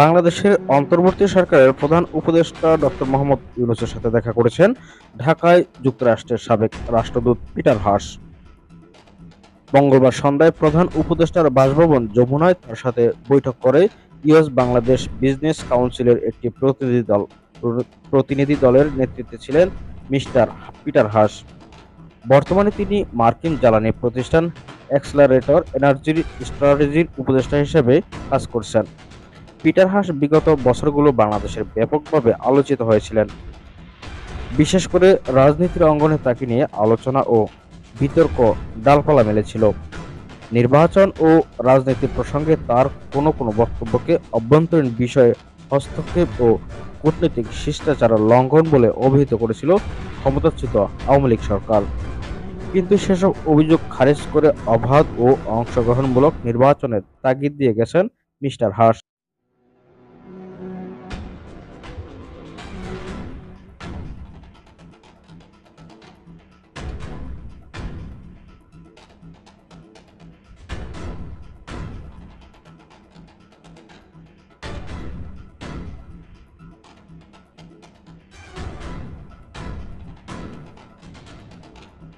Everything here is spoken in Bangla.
বাংলাদেশের অন্তর্বর্তী সরকারের প্রধান উপদেষ্টা ডক্টর মোহাম্মদ ইউনূসের সাথে দেখা করেছেন ঢাকায় যুক্তরাষ্ট্রের সাবেক রাষ্ট্রদূত পিটার হাস। মঙ্গলবার সন্ধ্যায় প্রধান উপদেষ্টার বাসভবন যমুনায় তার সাথে বৈঠক করে ইউএস বাংলাদেশ বিজনেস কাউন্সিলের একটি প্রতিনিধি দলের নেতৃত্বে ছিলেন মিস্টার পিটার হাস। বর্তমানে তিনি মার্কিন জ্বালানি প্রতিষ্ঠান অ্যাক্সেলারেটর এনার্জি স্ট্র্যাটেজির উপদেষ্টা হিসেবে কাজ করছেন। পিটার হাস বিগত বছরগুলো বাংলাদেশের ব্যাপকভাবে আলোচিত হয়েছিলেন। বিশেষ করে রাজনীতির অঙ্গনে তাকে নিয়ে আলোচনা ও বিতর্ক ডালপালা মেলেছিল। নির্বাচন ও রাজনীতি প্রসঙ্গে তার কোনো কোনো বক্তব্যকে অভ্যন্তরীণ বিষয়ে হস্তক্ষেপ ও কূটনৈতিক শিষ্টাচার লঙ্ঘন বলে অভিহিত করেছিল ক্ষমতাচ্যুত আওয়ামী লীগ সরকার। কিন্তু সেসব অভিযোগ খারিজ করে অবাধ ও অংশগ্রহণমূলক নির্বাচনের তাগিদ দিয়ে গেছেন মিস্টার হাস।